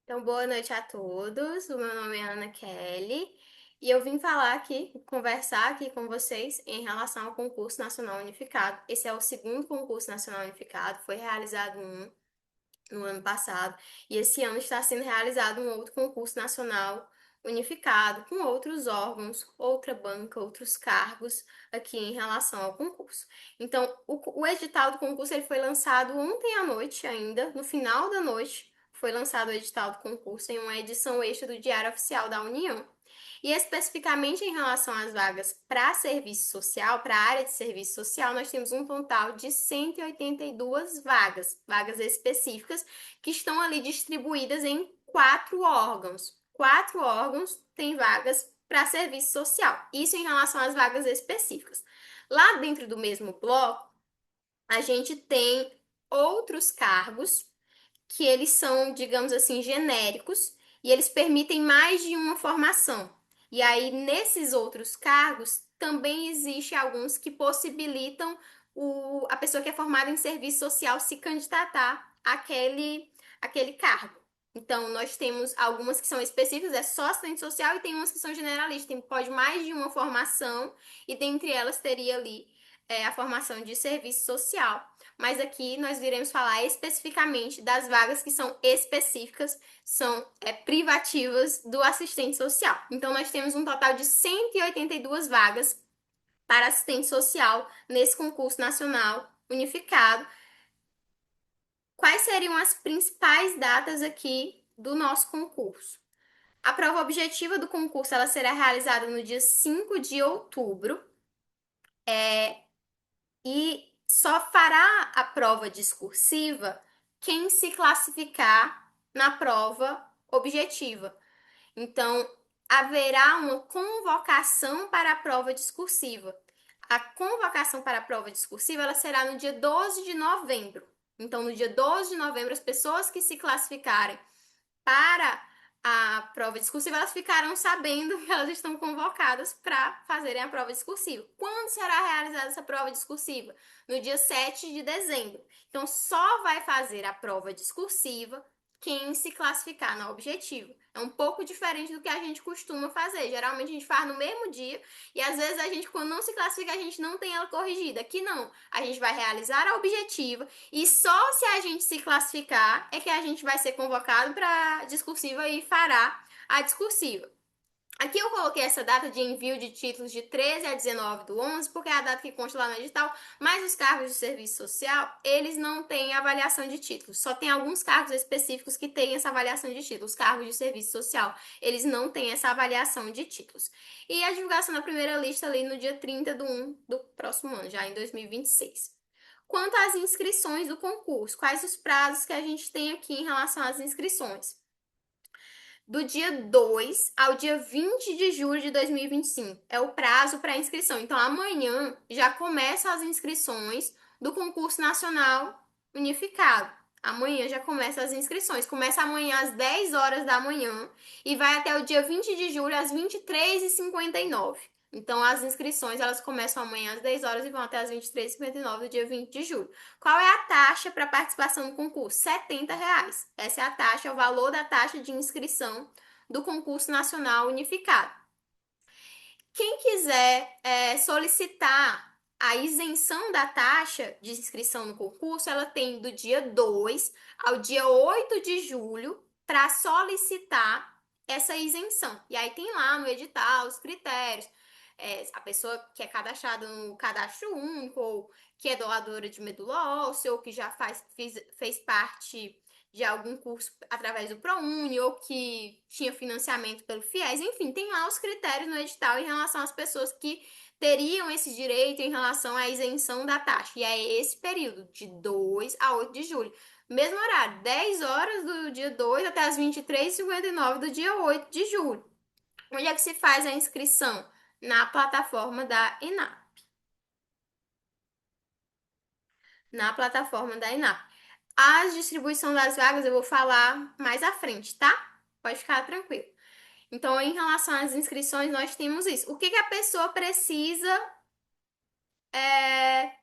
Então, boa noite a todos. O meu nome é Ana Kelly e eu vim falar aqui, conversar aqui com vocês em relação ao concurso nacional unificado. Esse é o segundo concurso nacional unificado, foi realizado um no ano passado, e esse ano está sendo realizado um outro concurso nacional unificado, com outros órgãos, outra banca, outros cargos aqui em relação ao concurso. Então, o edital do concurso ele foi lançado ontem à noite ainda, no final da noite, foi lançado o edital do concurso em uma edição extra do Diário Oficial da União. E especificamente em relação às vagas para serviço social, para a área de serviço social, nós temos um total de 182 vagas, vagas específicas, que estão ali distribuídas em quatro órgãos. Quatro órgãos têm vagas para serviço social. Isso em relação às vagas específicas. Lá dentro do mesmo bloco, a gente tem outros cargos que eles são, digamos assim, genéricos e eles permitem mais de uma formação. E aí, nesses outros cargos, também existe alguns que possibilitam a pessoa que é formada em serviço social se candidatar àquele cargo. Então, nós temos algumas que são específicas, é só assistente social, e tem umas que são generalistas, tem, pode mais de uma formação, e dentre elas teria ali a formação de serviço social. Mas aqui nós iremos falar especificamente das vagas que são específicas, são privativas do assistente social. Então, nós temos um total de 182 vagas para assistente social nesse concurso nacional unificado. Quais seriam as principais datas aqui do nosso concurso? A prova objetiva do concurso ela será realizada no dia 5 de outubro. E só fará a prova discursiva quem se classificar na prova objetiva. Então, haverá uma convocação para a prova discursiva. A convocação para a prova discursiva ela será no dia 12 de novembro. Então, no dia 12 de novembro, as pessoas que se classificarem para a prova discursiva, elas ficarão sabendo que elas estão convocadas para fazerem a prova discursiva. Quando será realizada essa prova discursiva? No dia 7 de dezembro. Então, só vai fazer a prova discursiva quem se classificar na objetiva. É um pouco diferente do que a gente costuma fazer. Geralmente a gente faz no mesmo dia e às vezes a gente, quando não se classifica, a gente não tem ela corrigida. Aqui não. A gente vai realizar a objetiva e só se a gente se classificar é que a gente vai ser convocado para a discursiva e fará a discursiva. Aqui eu coloquei essa data de envio de títulos de 13 a 19 do 11, porque é a data que consta lá no edital, mas os cargos de serviço social, eles não têm avaliação de títulos. Só tem alguns cargos específicos que têm essa avaliação de títulos. Os cargos de serviço social, eles não têm essa avaliação de títulos. E a divulgação da primeira lista ali no dia 30 do 1 do próximo ano, já em 2026. Quanto às inscrições do concurso, quais os prazos que a gente tem aqui em relação às inscrições? Do dia 2 ao dia 20 de julho de 2025 é o prazo para inscrição. Então, amanhã já começam as inscrições do concurso nacional unificado. Amanhã já começam as inscrições. Começa amanhã às 10 horas da manhã e vai até o dia 20 de julho às 23h59. Então, as inscrições elas começam amanhã às 10 horas e vão até às 23h59 do dia 20 de julho. Qual é a taxa para participação no concurso? R$ 70. Essa é a taxa, é o valor da taxa de inscrição do concurso nacional unificado. Quem quiser solicitar a isenção da taxa de inscrição no concurso, ela tem do dia 2 ao dia 8 de julho para solicitar essa isenção. E aí tem lá no edital os critérios. A pessoa que é cadastrada no cadastro único, ou que é doadora de medula óssea, ou que já fez parte de algum curso através do ProUni, ou que tinha financiamento pelo FIES, enfim, tem lá os critérios no edital em relação às pessoas que teriam esse direito em relação à isenção da taxa. E é esse período, de 2 a 8 de julho. Mesmo horário, 10 horas do dia 2 até as 23h59 do dia 8 de julho. Onde é que se faz a inscrição? Na plataforma da ENAP. Na plataforma da ENAP. A distribuição das vagas eu vou falar mais à frente, tá? Pode ficar tranquilo. Então, em relação às inscrições, nós temos isso. O que que a pessoa precisa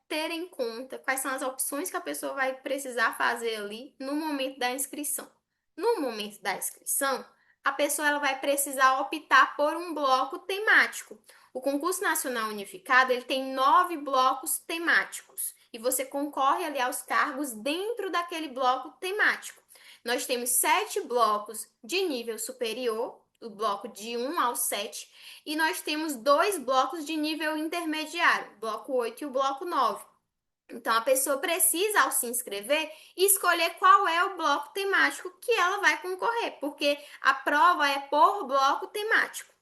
ter em conta? Quais são as opções que a pessoa vai precisar fazer ali no momento da inscrição? No momento da inscrição, a pessoa ela vai precisar optar por um bloco temático. O concurso nacional unificado ele tem 9 blocos temáticos e você concorre ali aos cargos dentro daquele bloco temático. Nós temos 7 blocos de nível superior, o bloco de 1 ao 7, e nós temos 2 blocos de nível intermediário, o bloco 8 e o bloco 9. Então, a pessoa precisa, ao se inscrever, escolher qual é o bloco temático que ela vai concorrer, porque a prova é por bloco temático.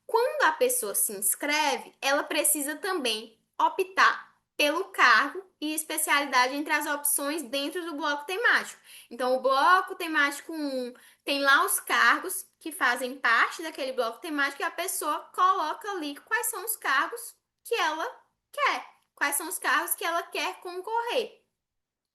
Quando a pessoa se inscreve, ela precisa também optar pelo cargo e especialidade entre as opções dentro do bloco temático. Então, o bloco temático 1 tem lá os cargos que fazem parte daquele bloco temático e a pessoa coloca ali quais são os cargos que ela quer, quais são os cargos que ela quer concorrer.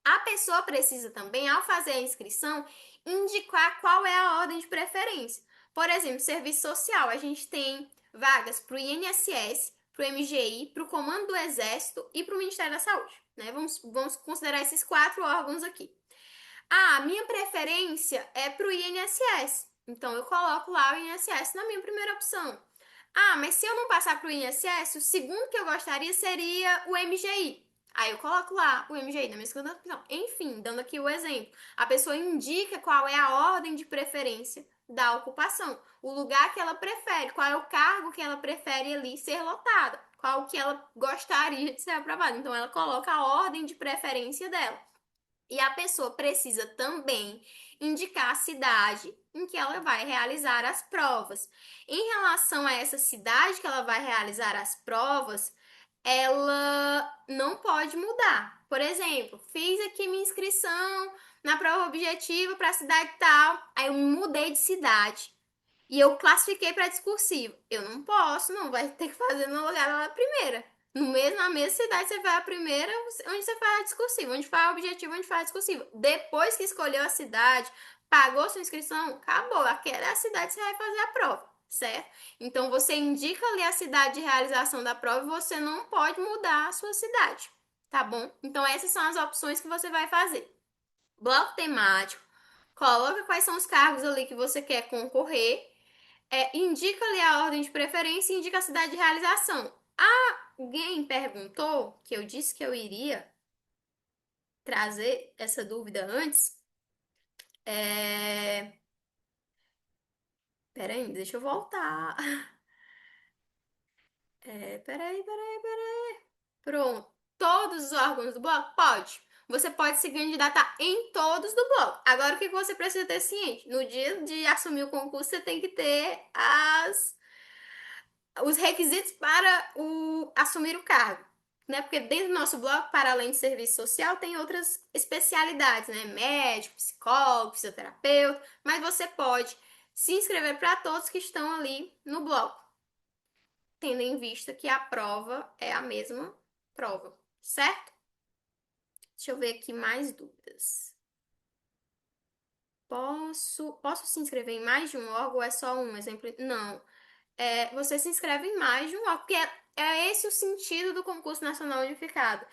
A pessoa precisa também, ao fazer a inscrição, indicar qual é a ordem de preferência. Por exemplo, serviço social, a gente tem vagas para o INSS, para o MGI, para o Comando do Exército e para o Ministério da Saúde. Né? Vamos considerar esses 4 órgãos aqui. Ah, minha preferência é para o INSS. Então, eu coloco lá o INSS na minha primeira opção. Ah, mas se eu não passar para o INSS, o segundo que eu gostaria seria o MGI. Aí eu coloco lá o MGI na minha segunda opção. Enfim, dando aqui o exemplo. A pessoa indica qual é a ordem de preferência da ocupação, o lugar que ela prefere, qual é o cargo que ela prefere ali ser lotada, qual que ela gostaria de ser aprovada. Então ela coloca a ordem de preferência dela. E a pessoa precisa também indicar a cidade em que ela vai realizar as provas. Em relação a essa cidade que ela vai realizar as provas, ela não pode mudar. Por exemplo, fiz aqui minha inscrição na prova objetiva para a cidade tal, aí eu mudei de cidade e eu classifiquei para discursivo. Eu não posso, não, vai ter que fazer no lugar da primeira. No mesmo, na mesma cidade você faz a primeira, onde você faz a discursiva, onde faz o objetivo, onde faz a discursiva. Depois que escolheu a cidade, pagou sua inscrição, acabou. Aquela é a cidade que você vai fazer a prova, certo? Então você indica ali a cidade de realização da prova e você não pode mudar a sua cidade, tá bom? Então essas são as opções que você vai fazer. Bloco temático, coloca quais são os cargos ali que você quer concorrer, indica ali a ordem de preferência e indica a cidade de realização. Alguém perguntou, que eu disse que eu iria trazer essa dúvida antes. É... Peraí, deixa eu voltar. Peraí. Pronto. Todos os órgãos do bloco? Pode. Você pode se candidatar em todos do bloco. Agora, o que você precisa ter ciente? No dia de assumir o concurso, você tem que ter os requisitos para assumir o cargo. Né? Porque dentro do nosso bloco, para além de serviço social, tem outras especialidades, né? Médico, psicólogo, fisioterapeuta, mas você pode se inscrever para todos que estão ali no bloco, tendo em vista que a prova é a mesma prova, certo? Deixa eu ver aqui mais dúvidas. Posso se inscrever em mais de um órgão ou é só um exemplo? Não. Você se inscreve em mais de um órgão, porque é esse o sentido do concurso nacional unificado.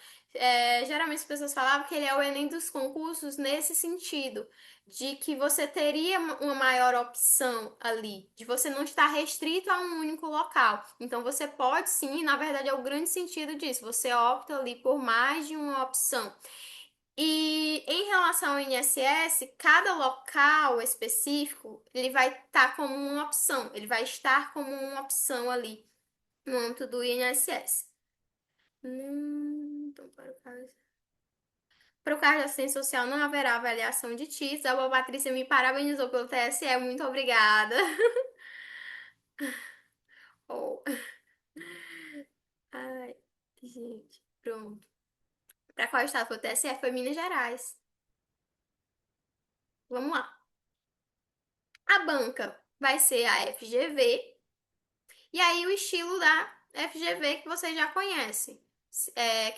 Geralmente as pessoas falavam que ele é o Enem dos concursos nesse sentido, de que você teria uma maior opção ali, de você não estar restrito a um único local. Então você pode sim, na verdade é o grande sentido disso, você opta ali por mais de uma opção. E em relação ao INSS, cada local específico, ele vai estar como uma opção, ele vai estar como uma opção ali no âmbito do INSS. Então, para o cargo de assistência social não haverá avaliação de títulos. A Patrícia me parabenizou pelo TSE, muito obrigada. Oh. Ai, gente, pronto. Para qual estado foi o TSE? Foi Minas Gerais. Vamos lá. A banca vai ser a FGV. E aí o estilo da FGV que você já conhece.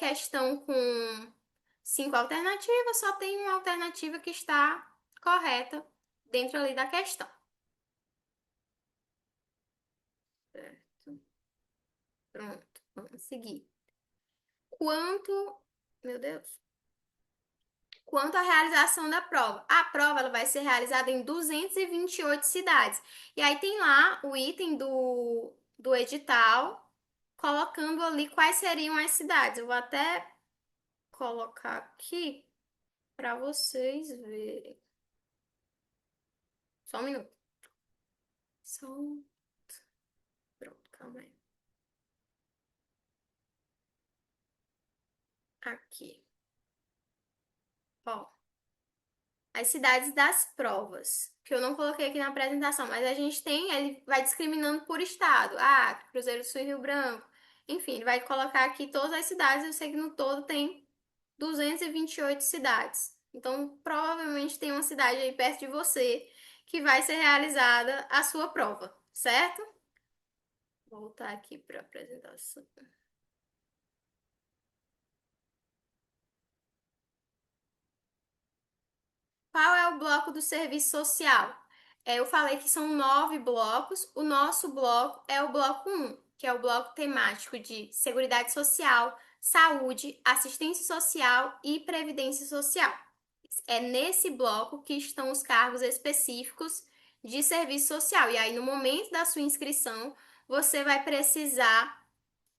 Questão com 5 alternativas, só tem uma alternativa que está correta dentro ali da questão. Certo. Pronto, vamos seguir. Quanto, meu Deus, Quanto à realização da prova, a prova ela vai ser realizada em 228 cidades. E aí tem lá o item do edital, colocando ali quais seriam as cidades. Eu vou até colocar aqui para vocês verem. Só um minuto. Só um... Pronto, calma aí. Aqui. Ó, as cidades das provas, que eu não coloquei aqui na apresentação, mas a gente tem, ele vai discriminando por estado. Ah, Cruzeiro do Sul e Rio Branco. Enfim, ele vai colocar aqui todas as cidades. Eu sei que no todo tem 228 cidades. Então, provavelmente tem uma cidade aí perto de você que vai ser realizada a sua prova, certo? Vou voltar aqui para a apresentação. Qual é o bloco do serviço social? Eu falei que são 9 blocos. O nosso bloco é o bloco um, que é o bloco temático de Seguridade Social, Saúde, Assistência Social e Previdência Social. É nesse bloco que estão os cargos específicos de serviço social. E aí, no momento da sua inscrição, você vai precisar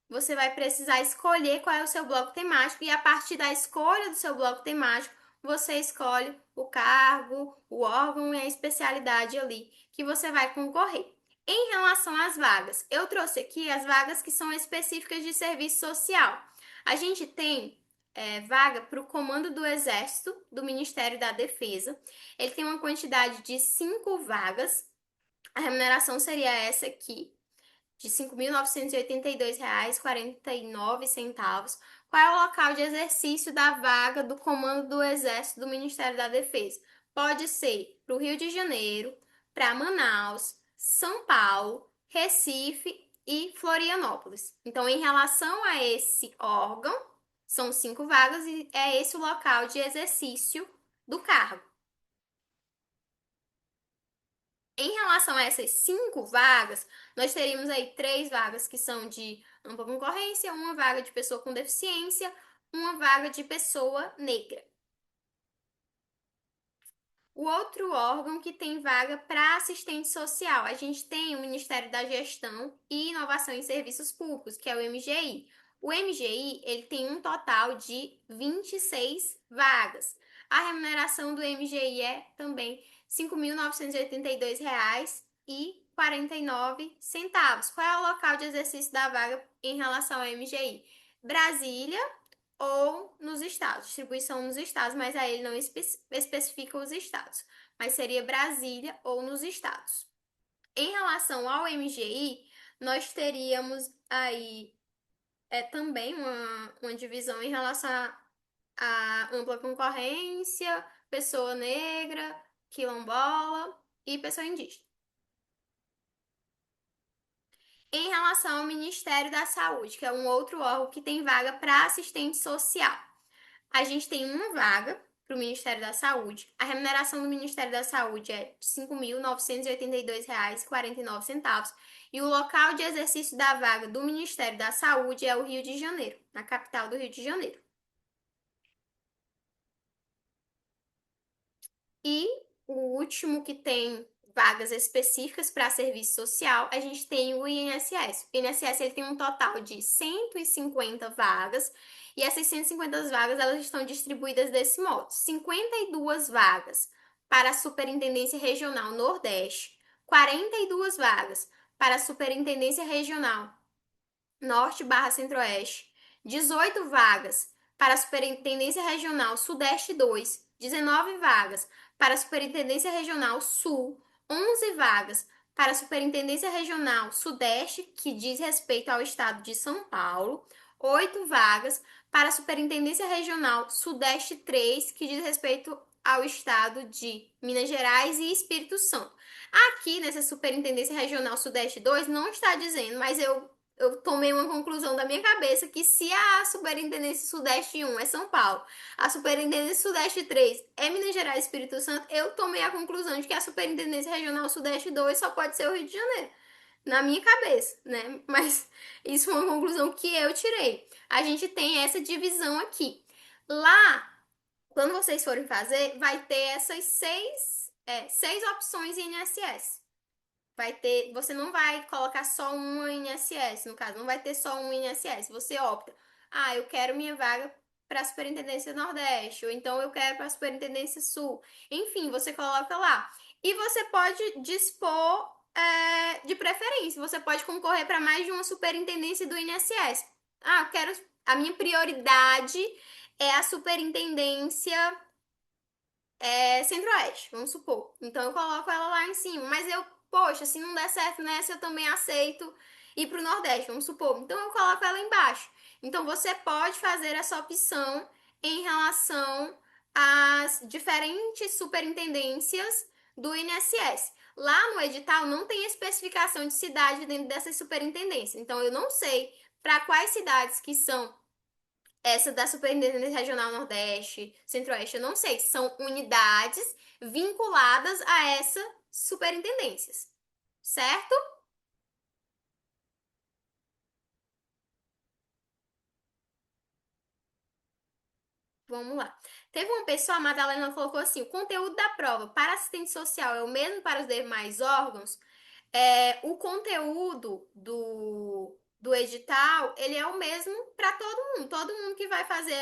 você vai precisar escolher qual é o seu bloco temático e a partir da escolha do seu bloco temático, você escolhe o cargo, o órgão e a especialidade ali que você vai concorrer. Em relação às vagas, eu trouxe aqui as vagas que são específicas de serviço social. A gente tem vaga para o Comando do Exército do Ministério da Defesa. Ele tem uma quantidade de 5 vagas. A remuneração seria essa aqui de R$ 5.982,49. Qual é o local de exercício da vaga do Comando do Exército do Ministério da Defesa? Pode ser para o Rio de Janeiro, para Manaus, São Paulo, Recife e Florianópolis. Então, em relação a esse órgão, são 5 vagas e é esse o local de exercício do cargo. Em relação a essas 5 vagas, nós teríamos aí 3 vagas que são de ampla concorrência, uma vaga de pessoa com deficiência, uma vaga de pessoa negra. O outro órgão que tem vaga para assistente social, a gente tem o Ministério da Gestão e Inovação em Serviços Públicos, que é o MGI. O MGI, ele tem um total de 26 vagas. A remuneração do MGI é também R$ 5.982,49. Qual é o local de exercício da vaga em relação ao MGI? Brasília, ou nos estados, distribuição nos estados, mas aí ele não especifica os estados, mas seria Brasília ou nos estados. Em relação ao MGI, nós teríamos aí também uma divisão em relação à ampla concorrência, pessoa negra, quilombola e pessoa indígena. Em relação ao Ministério da Saúde, que é um outro órgão que tem vaga para assistente social. A gente tem uma vaga para o Ministério da Saúde. A remuneração do Ministério da Saúde é de R$ 5.982,49. E o local de exercício da vaga do Ministério da Saúde é o Rio de Janeiro, na capital do Rio de Janeiro. E o último que tem vagas específicas para serviço social, a gente tem o INSS. O INSS ele tem um total de 150 vagas, e essas 150 vagas elas estão distribuídas desse modo: 52 vagas para a Superintendência Regional Nordeste, 42 vagas para a Superintendência Regional Norte/Centro-Oeste, 18 vagas para a Superintendência Regional Sudeste 2, 19 vagas para a Superintendência Regional Sul, 11 vagas para a Superintendência Regional Sudeste, que diz respeito ao estado de São Paulo, 8 vagas para a Superintendência Regional Sudeste 3, que diz respeito ao estado de Minas Gerais e Espírito Santo. Aqui nessa Superintendência Regional Sudeste 2 não está dizendo, mas eu tomei uma conclusão da minha cabeça que se a Superintendência Sudeste 1 é São Paulo, a Superintendência Sudeste 3 é Minas Gerais e Espírito Santo, eu tomei a conclusão de que a Superintendência Regional Sudeste 2 só pode ser o Rio de Janeiro. Na minha cabeça, né? Mas isso foi uma conclusão que eu tirei. A gente tem essa divisão aqui. Lá Quando vocês forem fazer, vai ter essas seis opções em INSS. Vai ter, você não vai colocar só uma INSS, no caso, não vai ter só um INSS. Você opta, eu quero minha vaga para a Superintendência Nordeste, ou então eu quero para a Superintendência Sul. Enfim, você coloca lá. E você pode dispor de preferência, você pode concorrer para mais de uma superintendência do INSS. Eu quero, a minha prioridade é a superintendência Centro-Oeste, vamos supor. Então eu coloco ela lá em cima. Mas poxa, se não der certo nessa, eu também aceito ir pro Nordeste, vamos supor. Então eu coloco ela embaixo. Então você pode fazer essa opção em relação às diferentes superintendências do INSS. Lá no edital não tem especificação de cidade dentro dessas superintendências. Então eu não sei para quais cidades que são essa da Superintendência Regional Nordeste, Centro-Oeste, eu não sei. São unidades vinculadas a essas superintendências, certo? Vamos lá. Teve uma pessoa, a Madalena colocou assim: o conteúdo da prova para assistente social é o mesmo para os demais órgãos? O conteúdo do edital, ele é o mesmo para todo mundo. Todo mundo que vai fazer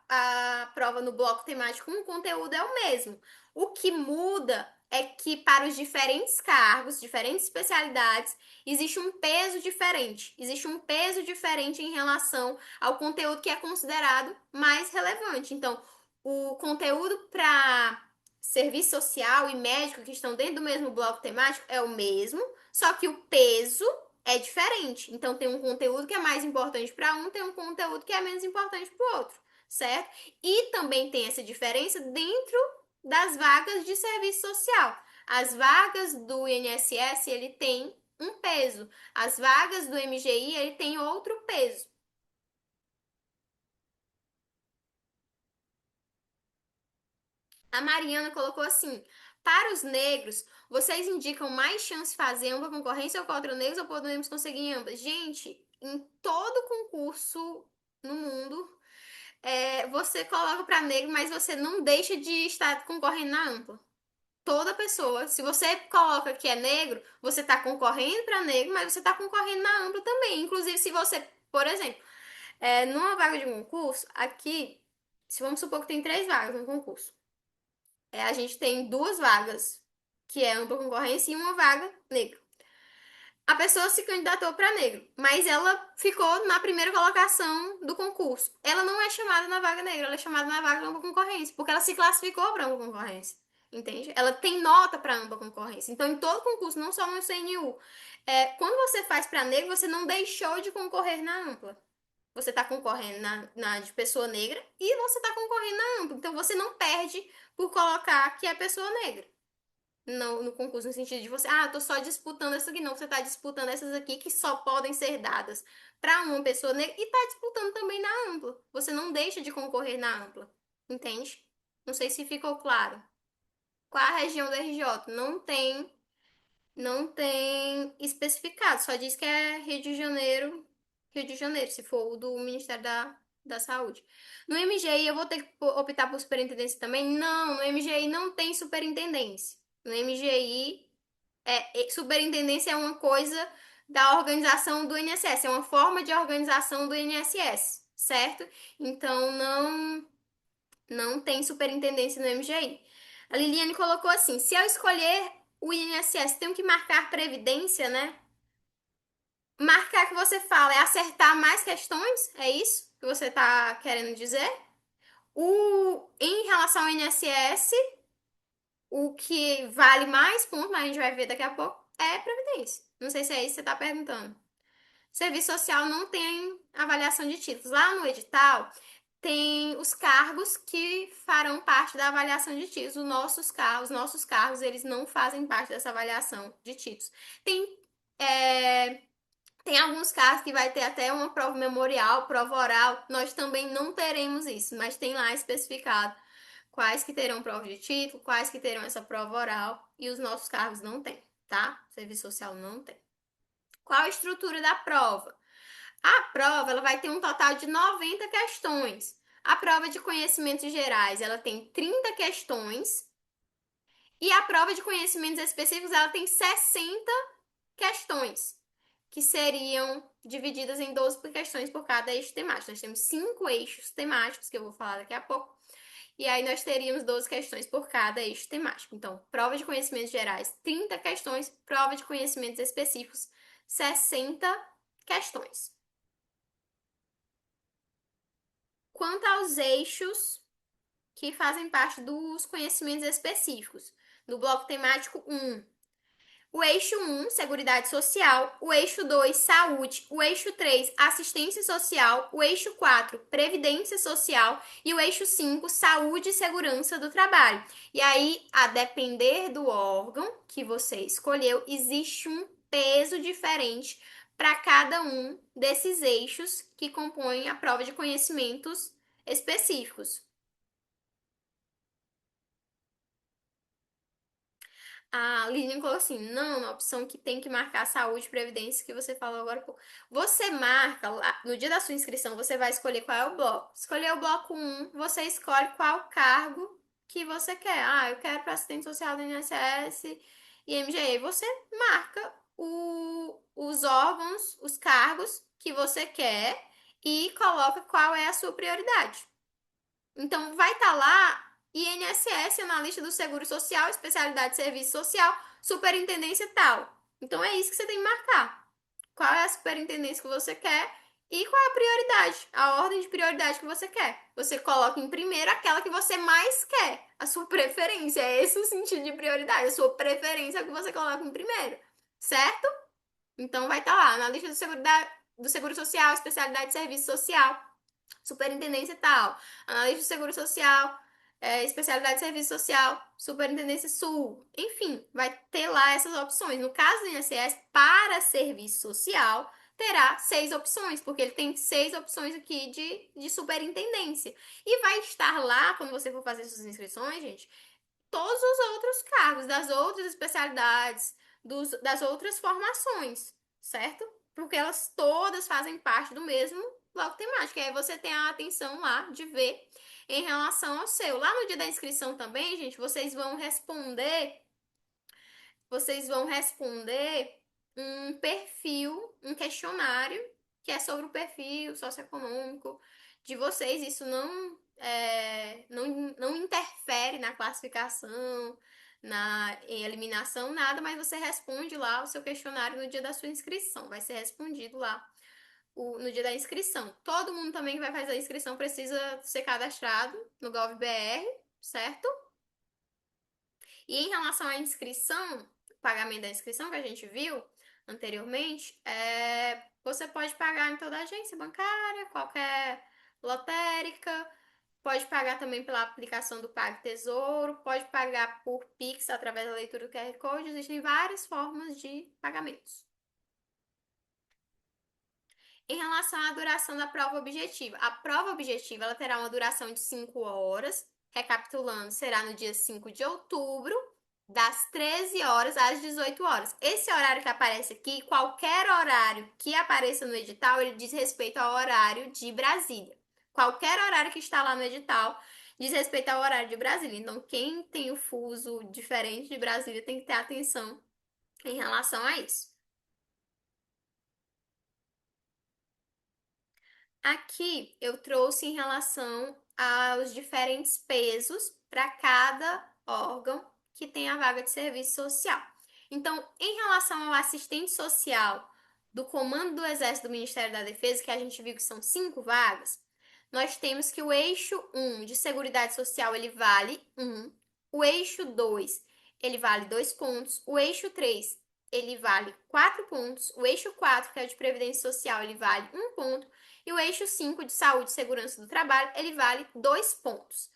a prova no bloco temático, o conteúdo é o mesmo. O que muda é que para os diferentes cargos, diferentes especialidades, existe um peso diferente. Existe um peso diferente em relação ao conteúdo que é considerado mais relevante. Então, o conteúdo para serviço social e médico que estão dentro do mesmo bloco temático é o mesmo, só que o peso é diferente. Então tem um conteúdo que é mais importante para um, tem um conteúdo que é menos importante para o outro, certo? E também tem essa diferença dentro das vagas de serviço social. As vagas do INSS, ele tem um peso. As vagas do MGI, ele tem outro peso. A Mariana colocou assim: para os negros, vocês indicam mais chance de fazer ampla concorrência ou contra negros ou podemos conseguir em ambas? Gente, em todo concurso no mundo, você coloca para negro, mas você não deixa de estar concorrendo na ampla. Toda pessoa, se você coloca que é negro, você está concorrendo para negro, mas você está concorrendo na ampla também. Inclusive, se você, por exemplo, numa vaga de concurso, aqui, se vamos supor que tem 3 vagas no concurso. A gente tem 2 vagas, que é ampla concorrência, e uma vaga negro. A pessoa se candidatou para negro, mas ela ficou na primeira colocação do concurso. Ela não é chamada na vaga negra, ela é chamada na vaga ampla concorrência, porque ela se classificou para ampla concorrência. Entende? Ela tem nota para ampla concorrência. Então, em todo concurso, não só no CNU, quando você faz para negro, você não deixou de concorrer na ampla. Você está concorrendo na de pessoa negra e você está concorrendo na ampla. Então, você não perde por colocar que é pessoa negra no concurso, no sentido de você, eu tô só disputando essa aqui, não, você tá disputando essas aqui que só podem ser dadas para uma pessoa negra e tá disputando também na ampla. Você não deixa de concorrer na ampla, entende? Não sei se ficou claro. Qual a região da RJ? Não tem especificado, só diz que é Rio de Janeiro, se for o do Ministério da Saúde. No MGI eu vou ter que optar por superintendência também? Não, no MGI não tem superintendência. No MGI, superintendência é uma coisa da organização do INSS, é uma forma de organização do INSS, certo? Então não tem superintendência no MGI. A Liliane colocou assim: se eu escolher o INSS, tenho que marcar previdência, né? Marcar que você fala é acertar mais questões? É isso que você está querendo dizer? Em relação ao INSS, o que vale mais ponto, mas a gente vai ver daqui a pouco, é previdência. Não sei se é isso que você está perguntando. Serviço social não tem avaliação de títulos. Lá no edital tem os cargos que farão parte da avaliação de títulos. Os nossos cargos, eles não fazem parte dessa avaliação de títulos. Tem, é, tem alguns cargos que vai ter até uma prova memorial, prova oral. Nós também não teremos isso, mas tem lá especificado quais que terão prova de título, quais que terão essa prova oral e os nossos cargos não tem, tá? Serviço social não tem. Qual a estrutura da prova? A prova ela vai ter um total de 90 questões. A prova de conhecimentos gerais, ela tem 30 questões. E a prova de conhecimentos específicos, ela tem 60 questões, que seriam divididas em 12 questões por cada eixo temático. Nós temos 5 eixos temáticos, que eu vou falar daqui a pouco. E aí nós teríamos 12 questões por cada eixo temático. Então, prova de conhecimentos gerais, 30 questões, prova de conhecimentos específicos, 60 questões. Quanto aos eixos que fazem parte dos conhecimentos específicos, no bloco temático 1, o eixo 1, Seguridade Social, o eixo 2, Saúde, o eixo 3, Assistência Social, o eixo 4, Previdência Social e o eixo 5, Saúde e Segurança do Trabalho. E aí, a depender do órgão que você escolheu, existe um peso diferente para cada um desses eixos que compõem a prova de conhecimentos específicos. A Lilian colocou assim: não, na opção que tem que marcar saúde e previdência que você falou agora. Pô. Você marca lá, no dia da sua inscrição, você vai escolher qual é o bloco. Escolher o bloco 1, você escolhe qual cargo que você quer. Ah, eu quero para assistente social do INSS e MGE. Você marca os órgãos, os cargos que você quer e coloca qual é a sua prioridade. Então, vai estar lá INSS, analista do Seguro Social, especialidade de serviço social, superintendência tal. Então, é isso que você tem que marcar. Qual é a superintendência que você quer e qual é a prioridade, a ordem de prioridade que você quer. Você coloca em primeiro aquela que você mais quer, a sua preferência. É esse o sentido de prioridade, a sua preferência é o que você coloca em primeiro, certo? Então, vai estar lá, analista do Seguro Social, especialidade de serviço social, superintendência tal, analista de seguro social, especialidade de serviço social, superintendência sul, enfim, vai ter lá essas opções. No caso do INSS, para serviço social, terá 6 opções, porque ele tem 6 opções aqui de superintendência. E vai estar lá, quando você for fazer suas inscrições, gente, todos os outros cargos, das outras especialidades, das outras formações, certo? Porque elas todas fazem parte do mesmo bloco temático. E aí você tem a atenção lá de ver em relação ao seu. Lá no dia da inscrição também, gente, vocês vão responder um perfil, um questionário que é sobre o perfil socioeconômico de vocês. Isso não interfere na classificação, na eliminação, nada, mas você responde lá o seu questionário no dia da sua inscrição. Vai ser respondido lá no dia da inscrição. Todo mundo também que vai fazer a inscrição precisa ser cadastrado no GovBR, certo? E em relação à inscrição, pagamento da inscrição que a gente viu anteriormente, você pode pagar em toda agência bancária, qualquer lotérica, pode pagar também pela aplicação do Pague Tesouro, pode pagar por Pix através da leitura do QR Code, existem várias formas de pagamentos. Em relação à duração da prova objetiva, a prova objetiva ela terá uma duração de 5 horas, recapitulando, será no dia 5 de outubro, das 13 horas às 18 horas. Esse horário que aparece aqui, qualquer horário que apareça no edital, ele diz respeito ao horário de Brasília. Qualquer horário que está lá no edital diz respeito ao horário de Brasília. Então, quem tem o fuso diferente de Brasília tem que ter atenção em relação a isso. Aqui eu trouxe em relação aos diferentes pesos para cada órgão que tem a vaga de serviço social. Então, em relação ao assistente social do Comando do Exército do Ministério da Defesa, que a gente viu que são 5 vagas, nós temos que o eixo 1 de Seguridade Social ele vale 1, o eixo 2 ele vale 2 pontos, o eixo 3 ele vale 4 pontos, o eixo 4, que é o de Previdência Social, ele vale 1 ponto, e o eixo 5 de saúde e segurança do trabalho, ele vale 2 pontos.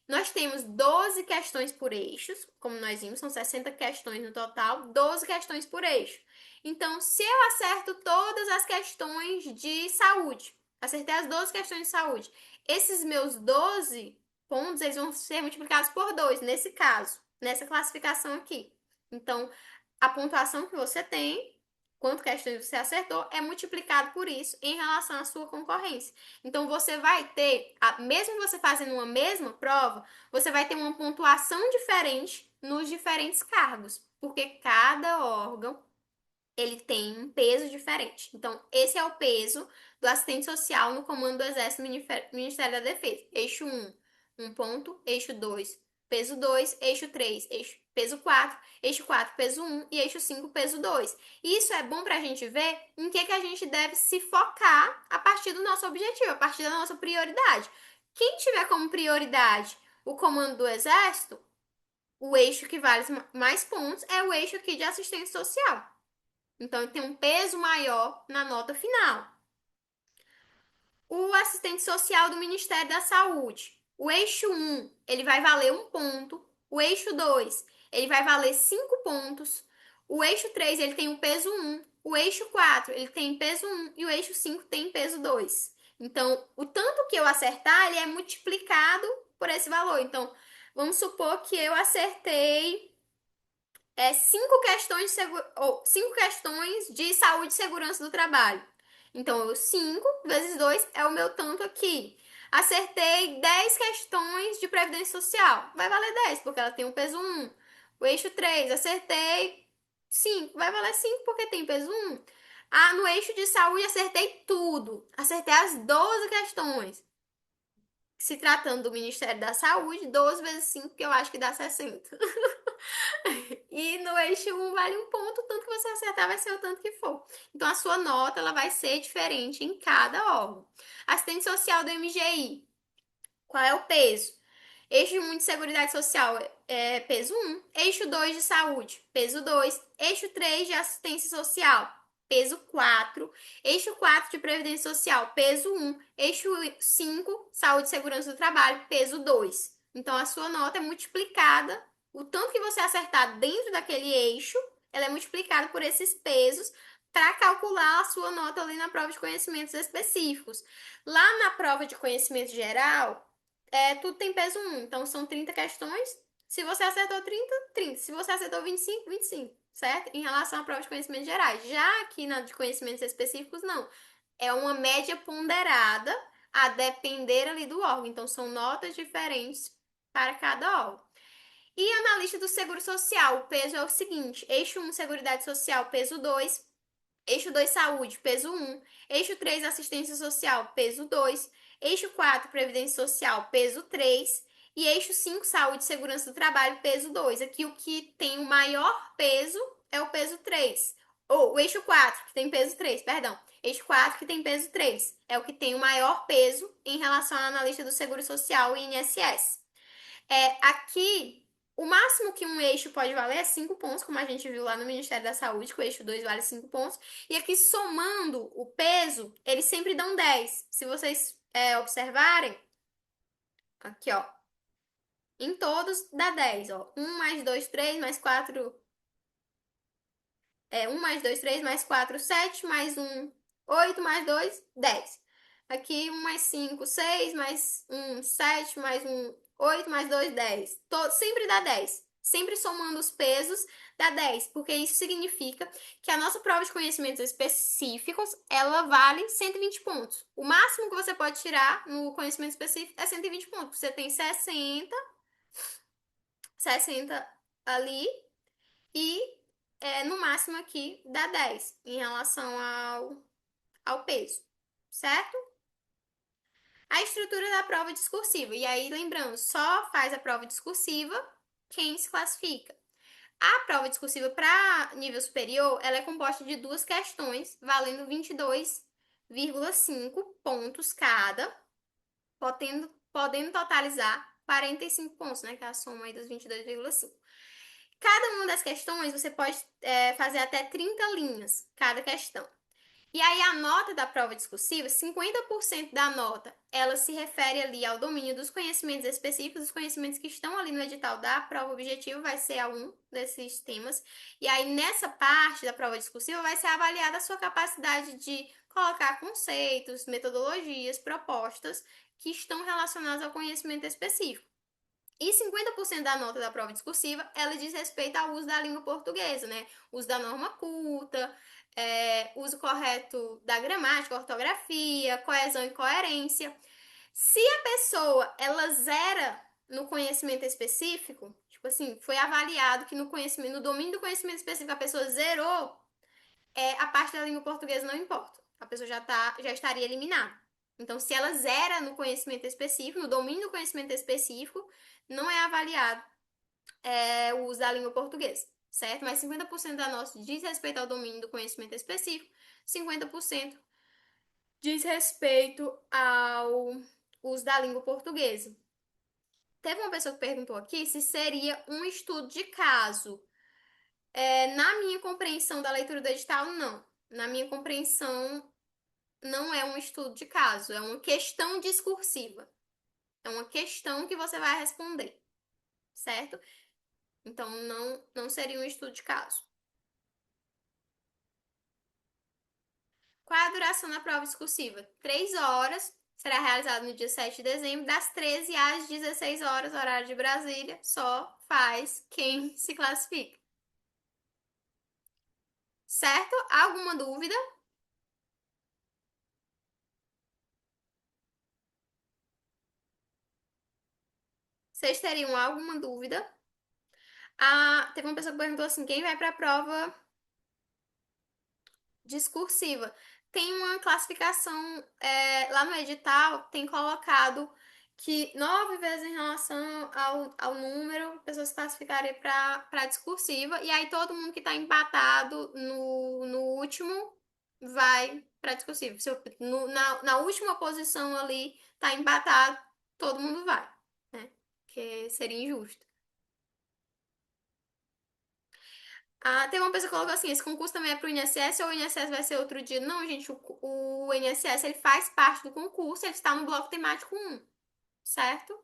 Nós temos 12 questões por eixos, como nós vimos, são 60 questões no total, 12 questões por eixo. Então, se eu acerto todas as questões de saúde, acertei as 12 questões de saúde, esses meus 12 pontos, eles vão ser multiplicados por 2, nesse caso, nessa classificação aqui. Então, a pontuação que você tem quanto questões você acertou, é multiplicado por isso em relação à sua concorrência. Então, você vai ter, mesmo você fazendo uma mesma prova, você vai ter uma pontuação diferente nos diferentes cargos, porque cada órgão ele tem um peso diferente. Então, esse é o peso do assistente social no comando do Exército Ministério da Defesa. Eixo 1 ponto. Eixo 2 peso 2. Eixo 3 peso 4. Eixo 4 peso 1. E eixo 5, peso 2. Isso é bom para a gente ver em que a gente deve se focar a partir do nosso objetivo, a partir da nossa prioridade. Quem tiver como prioridade o comando do Exército, o eixo que vale mais pontos é o eixo aqui de assistência social. Então, ele tem um peso maior na nota final. O assistente social do Ministério da Saúde. O eixo 1, ele vai valer 1 ponto. O eixo 2, ele vai valer 5 pontos. O eixo 3, ele tem o peso 1. O eixo 4, ele tem peso 1. E o eixo 5 tem peso 2. Então, o tanto que eu acertar, ele é multiplicado por esse valor. Então, vamos supor que eu acertei 5 questões de saúde e segurança do trabalho. Então, 5 vezes 2 é o meu tanto aqui. Acertei 10 questões de previdência social. Vai valer 10, porque ela tem o peso 1. O eixo 3, acertei 5. Vai valer 5, porque tem peso 1. No eixo de saúde, acertei tudo. Acertei as 12 questões. Se tratando do Ministério da Saúde, 12 vezes 5, que eu acho que dá 60. E no eixo 1 vale 1 ponto, o tanto que você acertar vai ser o tanto que for. Então, a sua nota ela vai ser diferente em cada órgão. Assistente social do MGI. Qual é o peso? Eixo 1 de Seguridade Social é peso 1. Eixo 2 de Saúde, peso 2. Eixo 3 de Assistência Social, peso 4. Eixo 4 de Previdência Social, peso 1. Eixo 5, Saúde e Segurança do Trabalho, peso 2. Então, a sua nota é multiplicada, o tanto que você acertar dentro daquele eixo, ela é multiplicada por esses pesos para calcular a sua nota ali na prova de conhecimentos específicos. Lá na prova de conhecimento geral, tudo tem peso 1. Então, são 30 questões. Se você acertou 30, 30. Se você acertou 25, 25. Certo? Em relação à prova de conhecimentos gerais. Já aqui na de conhecimentos específicos, não. É uma média ponderada a depender ali do órgão. Então, são notas diferentes para cada órgão. E analista do Seguro Social, o peso é o seguinte: eixo 1, Seguridade Social, peso 2. Eixo 2, Saúde, peso 1. Eixo 3, Assistência Social, peso 2. Eixo 4, Previdência Social, peso 3. E eixo 5, Saúde e Segurança do Trabalho, peso 2. Aqui o que tem o maior peso é o peso 3. Ou o eixo 4, que tem peso 3, perdão. Eixo 4, que tem peso 3. É o que tem o maior peso em relação à analista do Seguro Social e INSS. Aqui, o máximo que um eixo pode valer é 5 pontos, como a gente viu lá no Ministério da Saúde, que o eixo 2 vale 5 pontos. E aqui, somando o peso, eles sempre dão 10. Se vocês observarem, aqui, ó, em todos dá 10, ó. 1 mais 2, 3, mais 4... 1 mais 2, 3, mais 4, 7, mais 1, 8, mais 2, 10. Aqui, 1 mais 5, 6, mais 1, 7, mais 1, 8, mais 2, 10. Sempre dá 10. Sempre somando os pesos, dá 10. Porque isso significa que a nossa prova de conhecimentos específicos, ela vale 120 pontos. O máximo que você pode tirar no conhecimento específico é 120 pontos. Você tem 60 ali e no máximo aqui dá 10 em relação ao peso, certo? A estrutura da prova discursiva. E aí, lembrando, só faz a prova discursiva quem se classifica. A prova discursiva para nível superior, ela é composta de 2 questões, valendo 22,5 pontos cada, podendo totalizar 45 pontos, né? Que é a soma aí dos 22,5. Cada uma das questões você pode fazer até 30 linhas, cada questão. E aí a nota da prova discursiva, 50% da nota, ela se refere ali ao domínio dos conhecimentos específicos, os conhecimentos que estão ali no edital da prova objetiva, vai ser a um desses temas. E aí nessa parte da prova discursiva vai ser avaliada a sua capacidade de colocar conceitos, metodologias, propostas que estão relacionadas ao conhecimento específico. E 50% da nota da prova discursiva, ela diz respeito ao uso da língua portuguesa, né? Uso da norma culta, uso correto da gramática, ortografia, coesão e coerência. Se a pessoa, ela zera no conhecimento específico, tipo assim, foi avaliado que no conhecimento, no domínio do conhecimento específico a pessoa zerou, a parte da língua portuguesa não importa. A pessoa já estaria eliminada. Então, se ela zera no conhecimento específico, no domínio do conhecimento específico, não é avaliado o uso da língua portuguesa, certo? Mas 50% da nossa diz respeito ao domínio do conhecimento específico, 50% diz respeito ao uso da língua portuguesa. Teve uma pessoa que perguntou aqui se seria um estudo de caso. Na minha compreensão da leitura do edital, não. Na minha compreensão, não é um estudo de caso, é uma questão discursiva. É uma questão que você vai responder, certo? Então, não seria um estudo de caso. Qual é a duração da prova discursiva? 3 horas. Será realizada no dia 7 de dezembro, das 13 às 16 horas, horário de Brasília. Só faz quem se classifica. Certo? Alguma dúvida? Vocês teriam alguma dúvida? Teve uma pessoa que perguntou assim: quem vai para a prova discursiva? Tem uma classificação lá no edital, tem colocado que 9 vezes em relação ao número, pessoas se classificarem para discursiva, e aí todo mundo que está empatado no último vai para discursiva. Se na última posição ali está empatado, todo mundo vai, né? Que seria injusto. Tem uma pessoa que colocou assim, esse concurso também é pro INSS ou o INSS vai ser outro dia? Não, gente, o INSS ele faz parte do concurso, ele está no bloco temático 1, certo?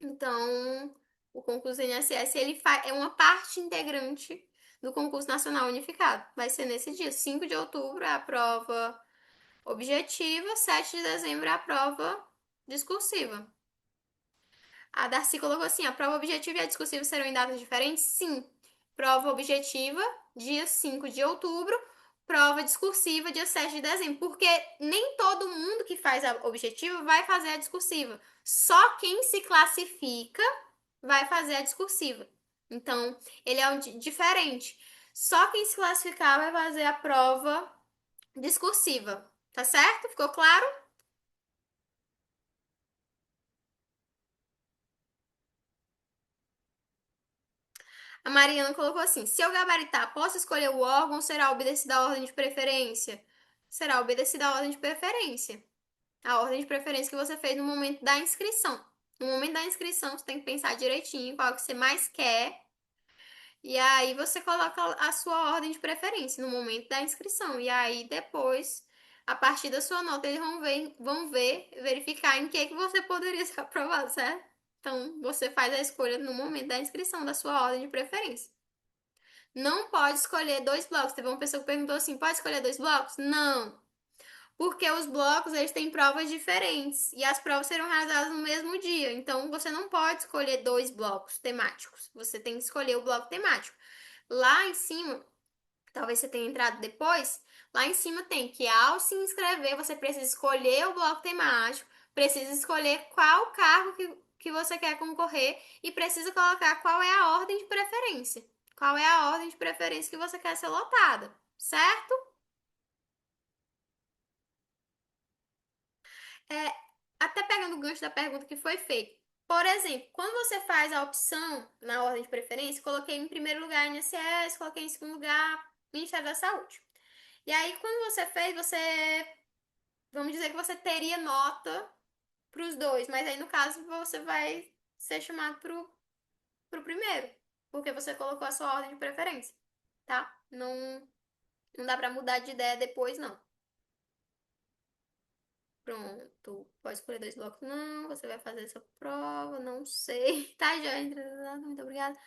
Então, o concurso do INSS é uma parte integrante do concurso nacional unificado. Vai ser nesse dia, 5 de outubro é a prova objetiva, 7 de dezembro é a prova discursiva. A Darcy colocou assim: a prova objetiva e a discursiva serão em datas diferentes? Sim. Prova objetiva, dia 5 de outubro. Prova discursiva, dia 7 de dezembro. Porque nem todo mundo que faz a objetiva vai fazer a discursiva. Só quem se classifica vai fazer a discursiva. Então, ele é diferente. Só quem se classificar vai fazer a prova discursiva. Tá certo? Ficou claro? A Mariana colocou assim: se eu gabaritar, posso escolher o órgão ou será obedecida a ordem de preferência? Será obedecida a ordem de preferência. A ordem de preferência que você fez no momento da inscrição. No momento da inscrição, você tem que pensar direitinho qual que você mais quer. E aí você coloca a sua ordem de preferência no momento da inscrição. E aí depois, a partir da sua nota, eles verificar em que você poderia ser aprovado, certo? Então, você faz a escolha no momento da inscrição da sua ordem de preferência. Não pode escolher dois blocos. Teve uma pessoa que perguntou assim: pode escolher dois blocos? Não, porque os blocos eles têm provas diferentes e as provas serão realizadas no mesmo dia. Então você não pode escolher dois blocos temáticos. Você tem que escolher o bloco temático. Lá em cima, talvez você tenha entrado depois, lá em cima tem que ao se inscrever, você precisa escolher o bloco temático, precisa escolher qual cargo que você quer concorrer e precisa colocar qual é a ordem de preferência. Qual é a ordem de preferência que você quer ser lotada, certo? É, até pegando o gancho da pergunta que foi feita. Por exemplo, quando você faz a opção na ordem de preferência, coloquei em primeiro lugar INSS, coloquei em segundo lugar Ministério da Saúde. E aí, quando você fez, vamos dizer que você teria nota para os dois, mas aí no caso você vai ser chamado pro primeiro, porque você colocou a sua ordem de preferência, tá? Não dá para mudar de ideia depois, não. Pronto. Pode escolher dois blocos? Não. Você vai fazer essa prova? Não sei. Tá, já entra. Muito obrigada.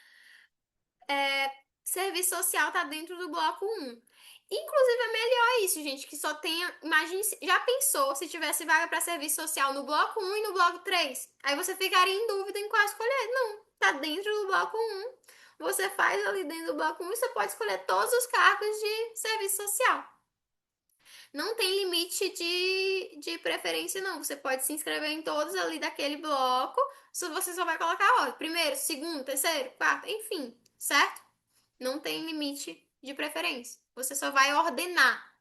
Serviço social tá dentro do bloco 1. Inclusive, é melhor isso, gente, que só tenha. Imagine, já pensou se tivesse vaga para serviço social no bloco um e no bloco 3? Aí você ficaria em dúvida em qual escolher. Não, tá dentro do bloco um. Você faz ali dentro do bloco um e você pode escolher todos os cargos de serviço social. Não tem limite de preferência, não. Você pode se inscrever em todos ali daquele bloco. Se você só vai colocar ordem. Primeiro, segundo, terceiro, quarto, enfim, certo? Não tem limite de preferência. Você só vai ordenar.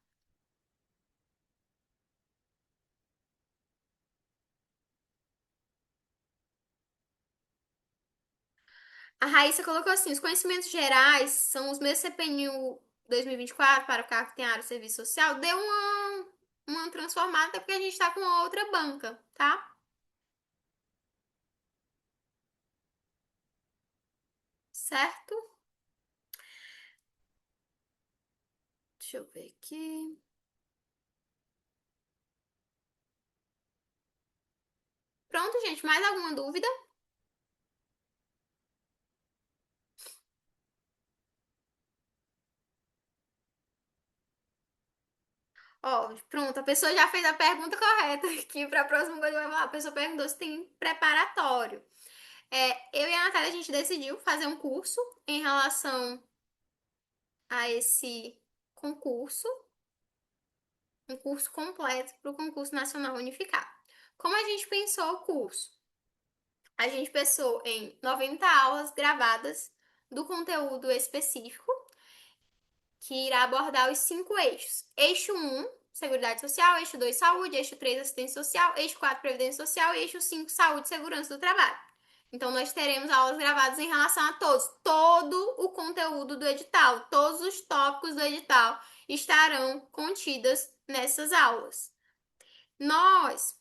A Raíssa colocou assim: os conhecimentos gerais são os mesmos CPNU 2024 para o cargo que tem área de serviço social. Deu uma transformada porque a gente está com outra banca, tá? Certo? Deixa eu ver aqui. Pronto, gente. Mais alguma dúvida? Ó, pronto, a pessoa já fez a pergunta correta aqui para a próxima coisa que vai falar. A pessoa perguntou se tem preparatório. Eu e a Natália, a gente decidiu fazer um curso em relação a esse concurso, um curso completo para o concurso nacional unificado. Como a gente pensou o curso? A gente pensou em 90 aulas gravadas do conteúdo específico que irá abordar os 5 eixos. Eixo um, Seguridade Social, eixo 2, Saúde, eixo 3, Assistência Social, eixo 4, Previdência Social e eixo 5, Saúde e Segurança do Trabalho. Então, nós teremos aulas gravadas em relação a todos. Todo o conteúdo do edital, todos os tópicos do edital estarão contidas nessas aulas. Nós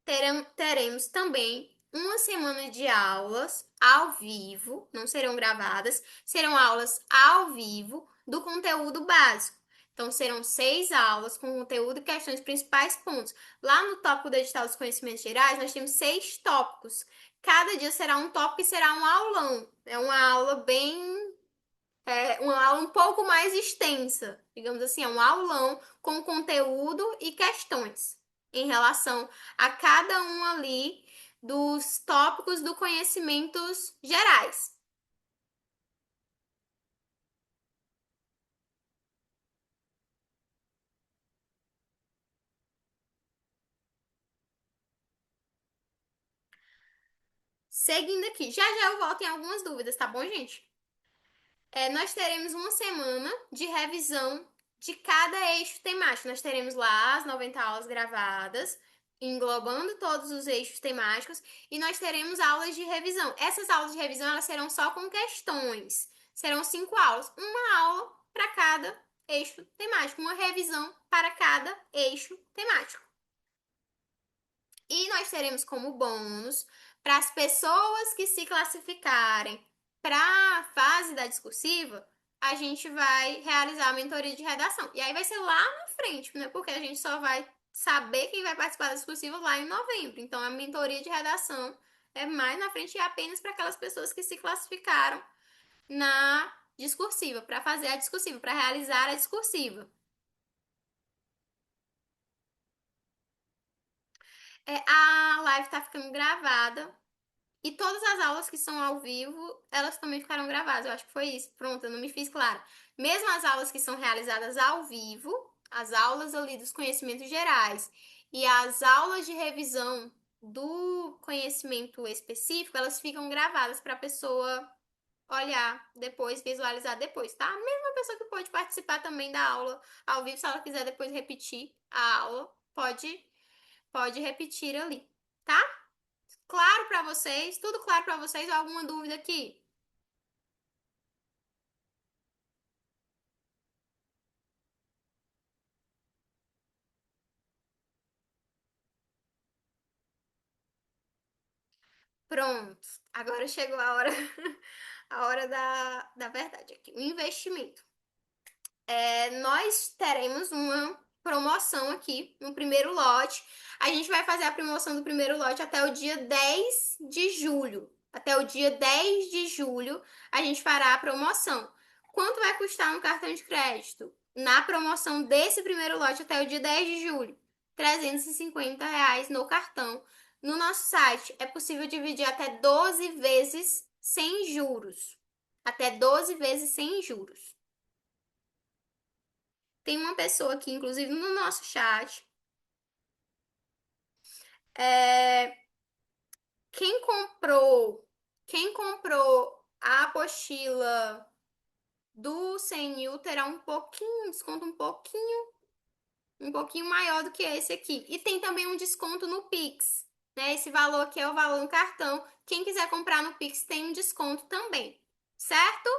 teremos também uma semana de aulas ao vivo, não serão gravadas, serão aulas ao vivo do conteúdo básico. Então, serão 6 aulas com conteúdo e questões principais pontos. Lá no tópico do edital dos conhecimentos gerais, nós temos 6 tópicos. Cada dia será um tópico e será um aulão. É uma aula um pouco mais extensa, digamos assim, é um aulão com conteúdo e questões em relação a cada um ali dos tópicos do conhecimentos gerais. Seguindo aqui, já já eu volto em algumas dúvidas, tá bom, gente? Nós teremos uma semana de revisão de cada eixo temático. Nós teremos lá as 90 aulas gravadas, englobando todos os eixos temáticos, e nós teremos aulas de revisão. Essas aulas de revisão elas serão só com questões. Serão 5 aulas, uma aula para cada eixo temático, uma revisão para cada eixo temático. E nós teremos como bônus para as pessoas que se classificarem para a fase da discursiva, a gente vai realizar a mentoria de redação. E aí vai ser lá na frente, né? Porque a gente só vai saber quem vai participar da discursiva lá em novembro. Então a mentoria de redação é mais na frente e é apenas para aquelas pessoas que se classificaram na discursiva, para fazer a discursiva, para realizar a discursiva. A live está ficando gravada. E todas as aulas que são ao vivo, elas também ficaram gravadas. Eu acho que foi isso. Pronto, eu não me fiz claro. Mesmo as aulas que são realizadas ao vivo, as aulas ali dos conhecimentos gerais e as aulas de revisão do conhecimento específico, elas ficam gravadas para a pessoa olhar depois, visualizar depois, tá? A mesma pessoa que pode participar também da aula ao vivo, se ela quiser depois repetir a aula, pode repetir ali, tá? Claro para vocês? Tudo claro para vocês? Ou alguma dúvida aqui? Pronto. Agora chegou a hora, a hora da verdade aqui. O investimento. Nós teremos uma promoção aqui no primeiro lote. A gente vai fazer a promoção do primeiro lote até o dia 10 de julho. Até o dia 10 de julho a gente fará a promoção. Quanto vai custar um cartão de crédito? Na promoção desse primeiro lote até o dia 10 de julho, R$ 350 no cartão. No nosso site é possível dividir até 12 vezes sem juros. Até 12 vezes sem juros. Tem uma pessoa aqui, inclusive no nosso chat. É, quem comprou, quem comprou a apostila do CNU terá um desconto um pouquinho maior do que esse aqui. E tem também um desconto no Pix, né? Esse valor aqui é o valor no cartão. Quem quiser comprar no Pix tem um desconto também, certo?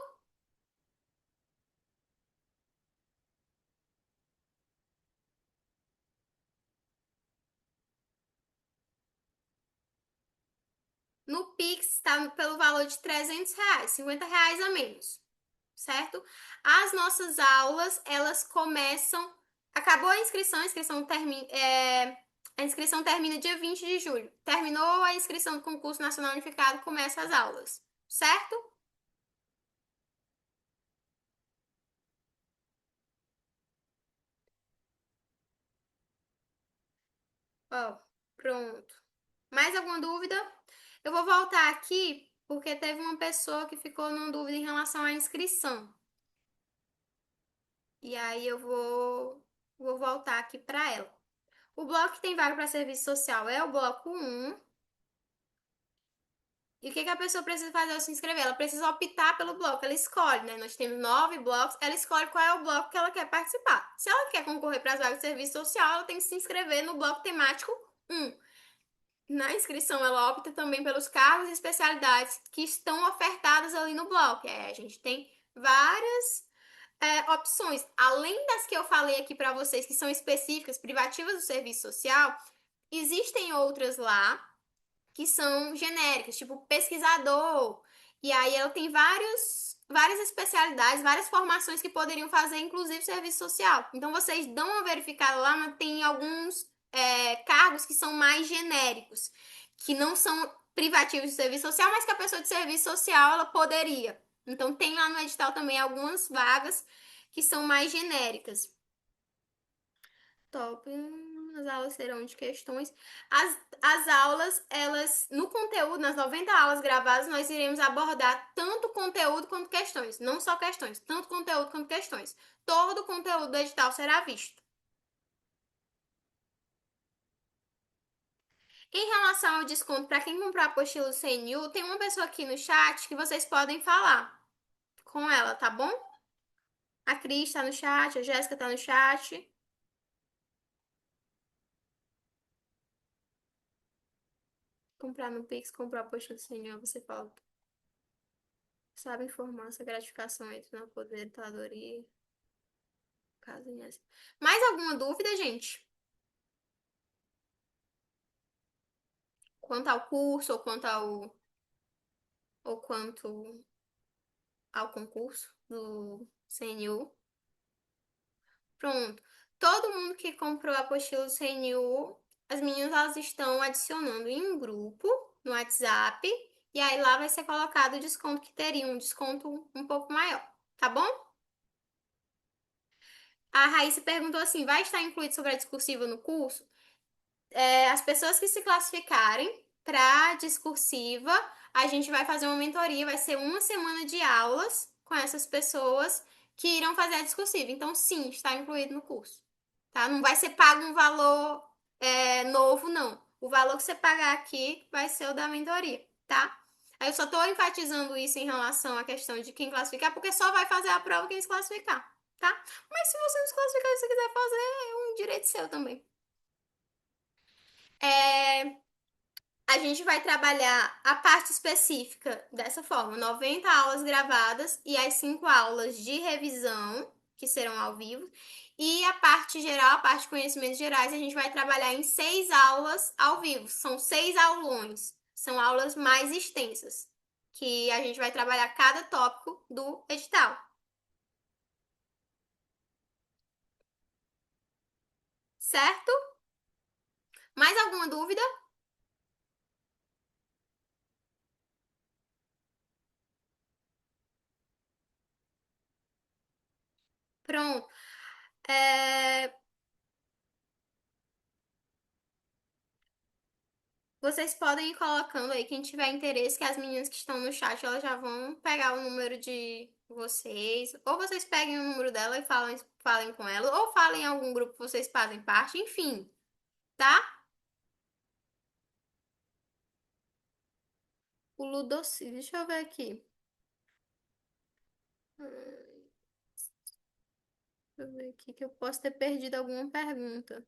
No Pix está pelo valor de R$ 300, R$ 50 a menos, certo? As nossas aulas, elas começam. Acabou a inscrição termina. A inscrição termina dia 20 de julho. Terminou a inscrição do concurso nacional unificado, começa as aulas, certo? Ó, pronto. Mais alguma dúvida? Eu vou voltar aqui porque teve uma pessoa que ficou numa dúvida em relação à inscrição. E aí vou voltar aqui para ela. O bloco que tem vaga para serviço social é o bloco um. E o que que a pessoa precisa fazer ao se inscrever? Ela precisa optar pelo bloco. Ela escolhe, né? Nós temos 9 blocos. Ela escolhe qual é o bloco que ela quer participar. Se ela quer concorrer para as vagas de serviço social, ela tem que se inscrever no bloco temático um. Na inscrição, ela opta também pelos cargos e especialidades que estão ofertadas ali no bloco. A gente tem várias opções. Além das que eu falei aqui para vocês, que são específicas, privativas do serviço social, existem outras lá que são genéricas, tipo pesquisador. E aí ela tem várias especialidades, várias formações que poderiam fazer, inclusive serviço social. Então vocês dão uma verificada lá, mas tem alguns cargos que são mais genéricos, que não são privativos de serviço social, mas que a pessoa de serviço social ela poderia. Então tem lá no edital também algumas vagas que são mais genéricas. Top. As aulas serão de questões. As aulas, elas, no conteúdo, nas 90 aulas gravadas, nós iremos abordar tanto conteúdo quanto questões. Não só questões, tanto conteúdo quanto questões. Todo o conteúdo do edital será visto. Em relação ao desconto para quem comprar a apostila do CNU, tem uma pessoa aqui no chat que vocês podem falar com ela, tá bom? A Cris está no chat, a Jéssica está no chat. Comprar no Pix, comprar a apostila do CNU, você fala. Sabe informar essa gratificação entre na aposentadoria, caso nessa. Mais alguma dúvida, gente? Quanto ao curso ou quanto ao concurso do CNU? Pronto. Todo mundo que comprou a apostila do CNU, as meninas elas estão adicionando em um grupo no WhatsApp e aí lá vai ser colocado o desconto que teria, um desconto um pouco maior, tá bom? A Raíssa perguntou assim: vai estar incluído sobre a discursiva no curso? As pessoas que se classificarem para discursiva, a gente vai fazer uma mentoria, vai ser uma semana de aulas com essas pessoas que irão fazer a discursiva. Então, sim, está incluído no curso, tá? Não vai ser pago um valor novo, não. O valor que você pagar aqui vai ser o da mentoria, tá? Aí eu só tô enfatizando isso em relação à questão de quem classificar, porque só vai fazer a prova quem se classificar, tá? Mas se você não se classificar e você quiser fazer, é um direito seu também. É, a gente vai trabalhar a parte específica dessa forma: 90 aulas gravadas e as 5 aulas de revisão, que serão ao vivo. E a parte geral, a parte de conhecimentos gerais, a gente vai trabalhar em 6 aulas ao vivo. São 6 aulões. São aulas mais extensas, que a gente vai trabalhar cada tópico do edital. Certo? Mais alguma dúvida? Pronto. É, vocês podem ir colocando aí, quem tiver interesse, que as meninas que estão no chat, elas já vão pegar o número de vocês. Ou vocês peguem o número dela e falem com ela, ou falem em algum grupo que vocês fazem parte, enfim, tá? O Ludoci, deixa eu ver aqui. Deixa eu ver aqui que eu posso ter perdido alguma pergunta.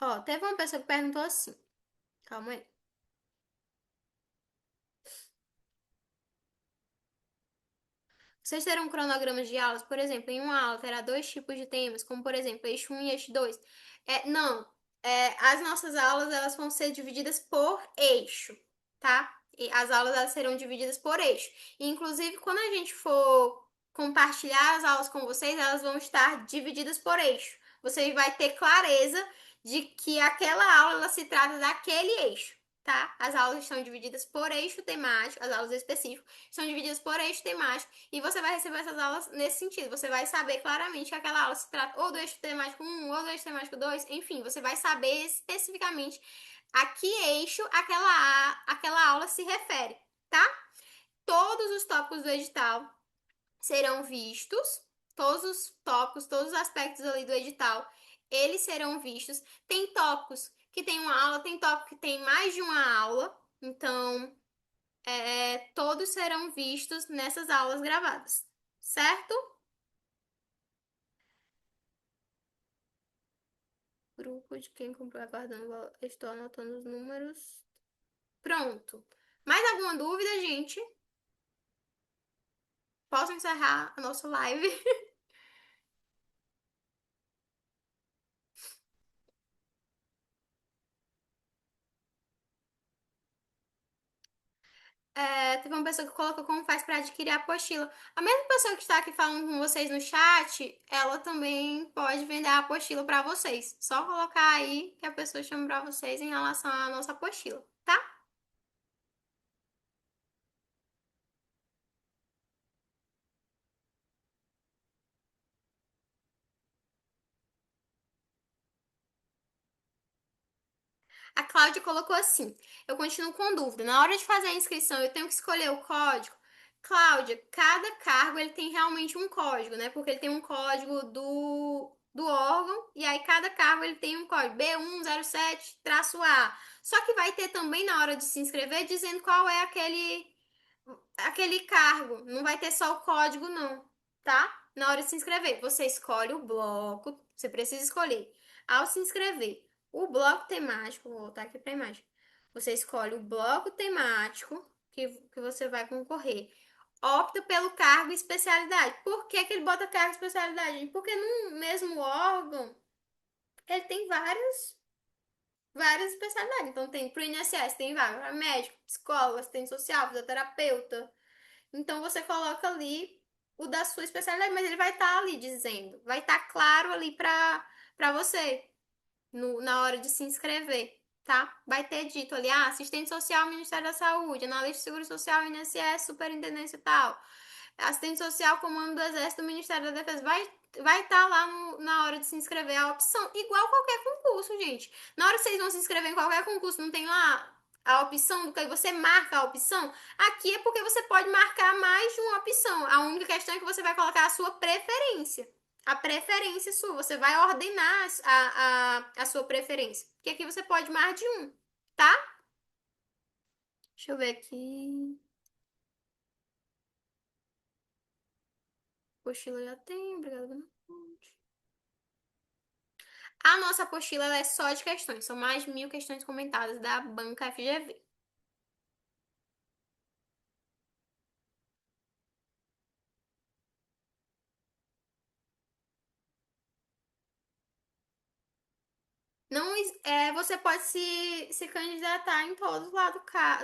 Ó, teve uma pessoa que perguntou assim. Calma aí. Vocês terão cronogramas de aulas, por exemplo, em uma aula terá dois tipos de temas, como por exemplo, eixo um e eixo 2. Não, as nossas aulas elas vão ser divididas por eixo, tá? E as aulas elas serão divididas por eixo. E, inclusive, quando a gente for compartilhar as aulas com vocês, elas vão estar divididas por eixo. Você vai ter clareza de que aquela aula ela se trata daquele eixo, tá? As aulas estão divididas por eixo temático, as aulas específicas são divididas por eixo temático e você vai receber essas aulas nesse sentido. Você vai saber claramente que aquela aula se trata ou do eixo temático um ou do eixo temático 2, enfim, você vai saber especificamente a que eixo aquela aula se refere, tá? Todos os tópicos do edital serão vistos, todos os tópicos, todos os aspectos ali do edital, eles serão vistos. Tem tópicos que tem uma aula, tem tópico que tem mais de uma aula, então todos serão vistos nessas aulas gravadas, certo? Grupo de quem comprou aguardando, estou anotando os números. Pronto. Mais alguma dúvida, gente? Posso encerrar a nossa live? Teve uma pessoa que colocou como faz para adquirir a apostila. A mesma pessoa que está aqui falando com vocês no chat, ela também pode vender a apostila para vocês. Só colocar aí que a pessoa chama para vocês em relação à nossa apostila, tá? A Cláudia colocou assim: eu continuo com dúvida. Na hora de fazer a inscrição, eu tenho que escolher o código. Cláudia, cada cargo ele tem realmente um código, né? Porque ele tem um código do órgão e aí cada cargo ele tem um código B107-A. Só que vai ter também na hora de se inscrever dizendo qual é aquele cargo. Não vai ter só o código, não, tá? Na hora de se inscrever, você escolhe o bloco, você precisa escolher. Ao se inscrever, o bloco temático, vou voltar aqui para a imagem. Você escolhe o bloco temático que você vai concorrer. Opta pelo cargo e especialidade. Por que, que ele bota cargo e especialidade? Porque no mesmo órgão, ele tem várias especialidades. Então, tem pro INSS, tem vaga para médico, psicólogo, assistente social, fisioterapeuta. Então você coloca ali o da sua especialidade, mas ele vai estar ali dizendo, vai estar claro ali para você na hora de se inscrever, tá? Vai ter dito ali, assistente social, Ministério da Saúde, analista de seguro social, INSS, superintendência e tal. Assistente social, comando do Exército, do Ministério da Defesa, vai estar lá na hora de se inscrever a opção, igual qualquer concurso, gente. Na hora que vocês vão se inscrever em qualquer concurso, não tem lá a opção do que você marca a opção? Aqui é porque você pode marcar mais de uma opção. A única questão é que você vai colocar a sua preferência. A preferência sua. Você vai ordenar a sua preferência. Porque aqui você pode mais de um, tá? Deixa eu ver aqui. Apostila já tem, obrigada. A nossa apostila ela é só de questões. São mais de 1.000 questões comentadas da banca FGV. Não, você pode se candidatar em todos lá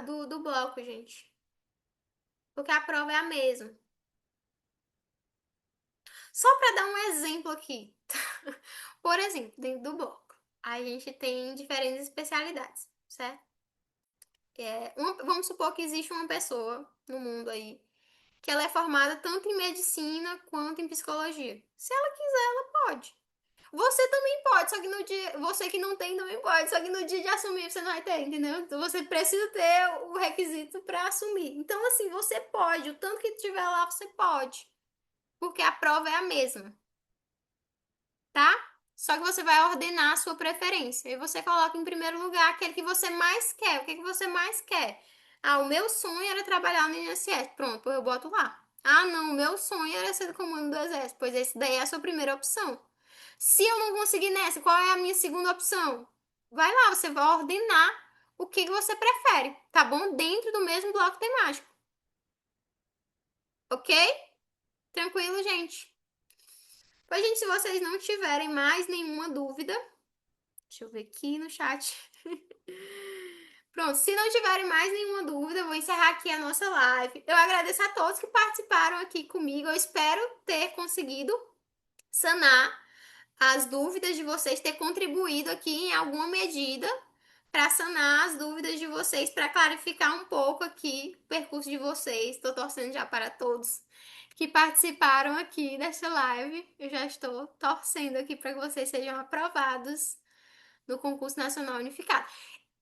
do bloco, gente. Porque a prova é a mesma. Só para dar um exemplo aqui. Por exemplo, dentro do bloco, a gente tem diferentes especialidades, certo? Vamos supor que existe uma pessoa no mundo aí que ela é formada tanto em medicina quanto em psicologia. Se ela quiser, ela pode. Você também pode, só que no dia. Você que não tem também pode, só que no dia de assumir você não vai ter, entendeu? Então você precisa ter o requisito para assumir. Então, assim, você pode, o tanto que tiver lá, você pode. Porque a prova é a mesma, tá? Só que você vai ordenar a sua preferência. E você coloca em primeiro lugar aquele que você mais quer. O que, que você mais quer? Ah, o meu sonho era trabalhar no INSS. Pronto, pois eu boto lá. Ah, não, o meu sonho era ser do comando do exército. Pois esse daí é a sua primeira opção. Se eu não conseguir nessa, qual é a minha segunda opção? Vai lá, você vai ordenar o que, que você prefere, tá bom? Dentro do mesmo bloco temático, ok? Tranquilo, gente? Pois, gente, se vocês não tiverem mais nenhuma dúvida, deixa eu ver aqui no chat. Pronto, se não tiverem mais nenhuma dúvida, eu vou encerrar aqui a nossa live. Eu agradeço a todos que participaram aqui comigo. Eu espero ter conseguido sanar as dúvidas de vocês, ter contribuído aqui em alguma medida para sanar as dúvidas de vocês, para clarificar um pouco aqui o percurso de vocês. Estou torcendo já para todos que participaram aqui dessa live. Eu já estou torcendo aqui para que vocês sejam aprovados no concurso nacional unificado.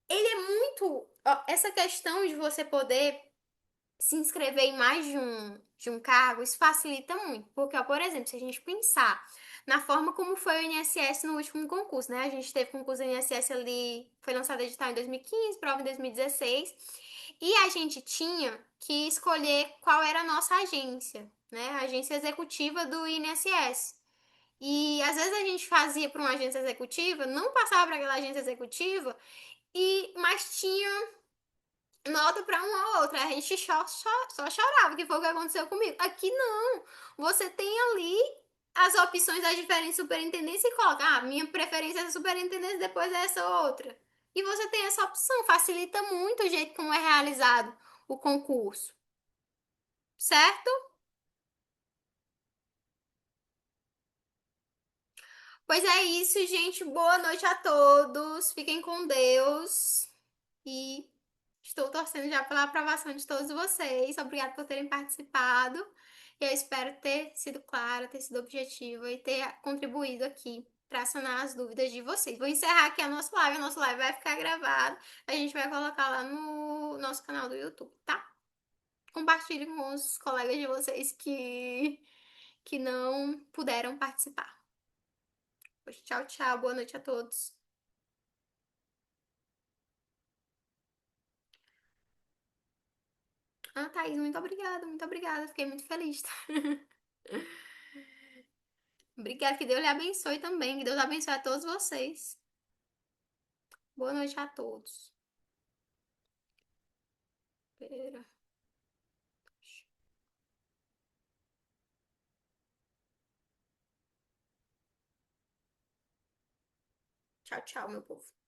Ele é muito. Ó, essa questão de você poder se inscrever em mais de um cargo, isso facilita muito. Porque, ó, por exemplo, se a gente pensar na forma como foi o INSS no último concurso, né? A gente teve concurso do INSS ali, foi lançado edital em 2015, prova em 2016, e a gente tinha que escolher qual era a nossa agência, né? A agência executiva do INSS. E às vezes a gente fazia para uma agência executiva, não passava para aquela agência executiva, mas tinha nota para uma ou outra. A gente só chorava, que foi o que aconteceu comigo. Aqui não. Você tem ali as opções das diferentes superintendências e coloca, ah, minha preferência é essa superintendência, depois é essa outra. E você tem essa opção, facilita muito o jeito como é realizado o concurso, certo? Pois é isso, gente. Boa noite a todos. Fiquem com Deus. E estou torcendo já pela aprovação de todos vocês. Obrigada por terem participado. Eu espero ter sido clara, ter sido objetiva e ter contribuído aqui para sanar as dúvidas de vocês. Vou encerrar aqui a nossa live. A nossa live vai ficar gravada. A gente vai colocar lá no nosso canal do YouTube, tá? Compartilhe com os colegas de vocês que não puderam participar. Pois, tchau, tchau. Boa noite a todos. Ah, Thaís, muito obrigada, muito obrigada. Fiquei muito feliz. Tá? Obrigada, que Deus lhe abençoe também. Que Deus abençoe a todos vocês. Boa noite a todos. Pera. Tchau, tchau, meu povo.